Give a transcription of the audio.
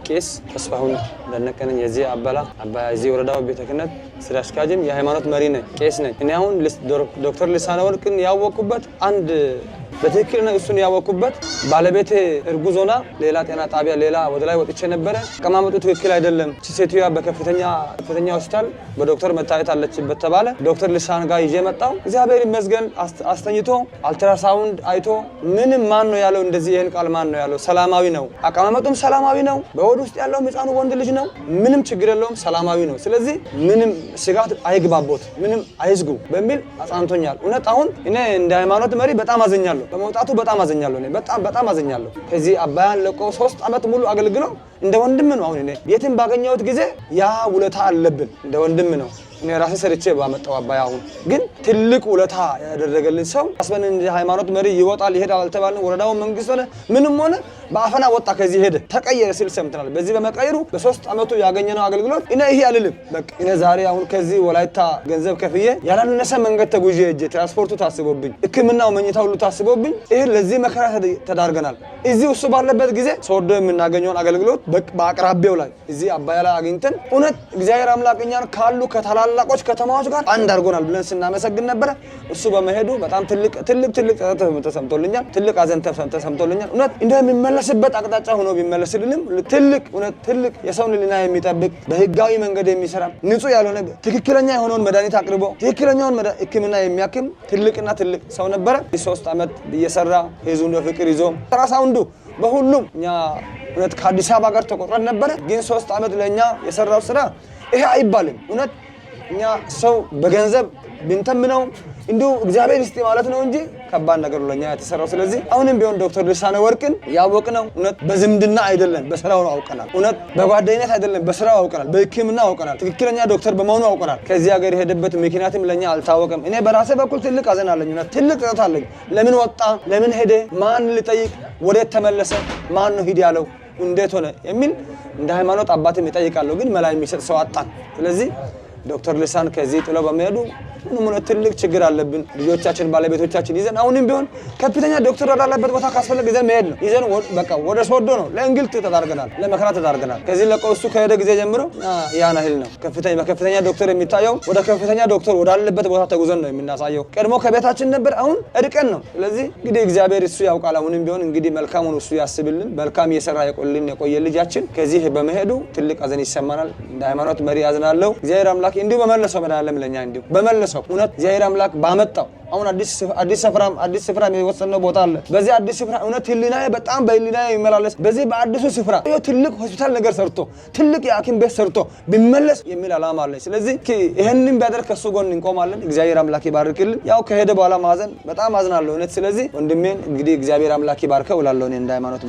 ቄስ ተስፋሁን ደነቀነኝ የዚህ አባይ ወረዳው ቤተ ክህነት ስራ አስኪያጅም የሃይማኖት መሪ ነኝ ቄስ ነኝ እኔ አሁን ዶክተር ልሳነ ወርቅን ያወቁበት አንድ በትክክል ነው እሱን ያወቁበት ባለቤቴ እርጉዞና ሌላ ጤና ጣቢያ ሌላ ወደ ላይ ወጥቼ ነበር አቀማመጡ ትክክል አይደለም ሴትዮዋ በከፍተኛ ሆስፒታል በዶክተር መታየት አለችበት ተባለ ዶክተር ልሳን ጋር ይዤ መጣው እግዚአብሔር ይመስገን አስተኝቶ አልትራሳውንድ አይቶ ምንም ማን ነው ያለው እንደዚህ ይሄን ቃል ማን ነው ያለው ሰላማዊ ነው አቀማመጡም ሰላማዊ ነው በሆድ ውስጥ ያለው ህፃኑ ወንድ ልጅ ነው ምንም ችግር የለውም ሰላማዊ ነው ስለዚህ ምንም ስጋት አይግባቦት ምንም አይዝጉ በሚል አጻንቶኛል እውነት አሁን እኔ እንደ ሃይማኖት መሪ በጣም አዘኛለሁ በመውጣቱ በጣም አዘኛለሁ እኔ በጣም አዘኛለሁ ከዚህ አባያን ለቆ 3 አመት ሙሉ አገልግሎ እንደ ወንድም ነው አሁን እኔ የትም ባገኘሁት ጊዜ ያ ውለታ አለብን እንደ ወንድም ነው እኔ ራሴ ሰርቼ ባመጣው አባያ አሁን ግን ትልቅ ውለታ ያደረገልን ሰው አስበን እንደ ሃይማኖት መሪ ይወጣል ይሄዳል አልተባልን ወረዳው መንግስት ሆነ ምንም ሆነ በአፈና ወጣ ከዚህ ሄደ ተቀየረ ሲል ሰምተናል በዚህ በመቀየሩ በ3 አመቱ ያገኘነው አገልግሎት እኔ ይሄ አልልም በቃ እኔ ዛሬ አሁን ከዚህ ወላይታ ገንዘብ ከፍዬ ያላነሰ መንገድ ተጉዤ እጄ ትራንስፖርቱ ታስቦብኝ ህክምናው መኝታው ሁሉ ታስቦብኝ ይሄ ለዚህ መከራ ተዳርገናል እዚህ እሱ ባለበት ጊዜ ሶዶ የምናገኘውን አገልግሎት በአቅራቢያው ላይ እዚህ አባያ ላይ አግኝተን እውነት እግዚአብሔር አምላክኛን ካሉ ከታላላቆች ከተማዎች ጋር አንድ አድርጎናል ብለን ስናመሰግን ነበር እሱ በመሄዱ በጣም ትልቅ ተሰምቶልኛል ትልቅ አዘን ተሰምቶልኛል እውነት እንደሚመለስበት አቅጣጫ ሆኖ ቢመለስልንም ትልቅ የሰውን ልልና የሚጠብቅ በህጋዊ መንገድ የሚሰራ ንጹህ ያልሆነ ትክክለኛ የሆነውን መድኃኒት አቅርቦ ትክክለኛውን ህክምና የሚያክም ትልቅና ትልቅ ሰው ነበር 3 አመት እየሰራ ህዝቡን በፍቅር ይዞ ራሳውንዱ በሁሉም እኛ እውነት ከአዲስ አበባ ጋር ተቆጥረን ነበር ግን 3 አመት ለኛ የሰራው ስራ ይሄ አይባልም እውነት እኛ ሰው በገንዘብ ብንተምነው እንዲሁ እግዚአብሔር ይስጥ ማለት ነው እንጂ ከባድ ነገር ለኛ የተሰራው ስለዚህ አሁንም ቢሆን ዶክተር ልሳነ ወርቅን ያወቅነው እውነት በዝምድና አይደለም በስራው ነው አውቀናል እውነት በጓደኝነት አይደለም በስራው አውቀናል በህክምና አውቀናል ትክክለኛ ዶክተር በመሆኑ አውቀናል ከዚህ ሀገር የሄደበት ምክንያትም ለኛ አልታወቀም እኔ በራሴ በኩል ትልቅ አዘን አለኝ እውነት ትልቅ ጥረት አለኝ ለምን ወጣ ለምን ሄደ ማን ሊጠይቅ ወዴት ተመለሰ ማን ነው ሂድ ያለው እንዴት ሆነ የሚል እንደ ሃይማኖት አባትም ይጠይቃለሁ ግን መላ የሚሰጥ ሰው አጣን ስለዚህ ዶክተር ልሳን ከዚህ ጥሎ በመሄዱ ምንም ትልቅ ችግር አለብን ልጆቻችን ባለቤቶቻችን ይዘን አሁንም ቢሆን ከፍተኛ ዶክተር ወዳለበት ቦታ ካስፈለገ ይዘን መሄድ ነው ይዘን በቃ ወደ ሶዶ ነው ለእንግልት ተዳርገናል ለመከራ ተዳርገናል ከዚህ ለቆ እሱ ከሄደ ጊዜ ጀምሮ ያን ያህል ነው ከፍተኛ ዶክተር የሚታየው ወደ ከፍተኛ ዶክተር ወዳለበት ቦታ ተጉዘን ነው የምናሳየው ቀድሞ ከቤታችን ነበር አሁን እርቀን ነው ስለዚህ እንግዲህ እግዚአብሔር እሱ ያውቃል አሁንም ቢሆን እንግዲህ መልካሙን እሱ ያስብልን መልካም እየሰራ የቆየ ልጃችን ከዚህ በመሄዱ ትልቅ አዘን ይሰማናል እንደ ሃይማኖት መሪ ያዝናለው እግዚአብሔር አምላክ እንዲሁ በመለሰው መዳለም ለኛ እንዲሁ በመለሰው እውነት እግዚአብሔር አምላክ ባመጣው አሁን አዲስ ስፍራ የሚወሰነው ቦታ አለ በዚህ አዲስ ስፍራ እውነት ህሊናዬ በጣም በህሊናዬ ይመላለስ በዚህ በአዲሱ ስፍራ ትልቅ ሆስፒታል ነገር ሰርቶ ትልቅ የሐኪም ቤት ሰርቶ ቢመለስ የሚል አላማ አለኝ ስለዚህ ይሄንን ቢያደርግ ከሱ ጎን እንቆማለን እግዚአብሔር አምላክ ይባርክልን ያው ከሄደ በኋላ ማዘን በጣም አዝናለሁ እውነት ስለዚህ ወንድሜን እንግዲህ እግዚአብሔር አምላክ ይባርከው እላለሁ እኔ እንደ ሃይማኖት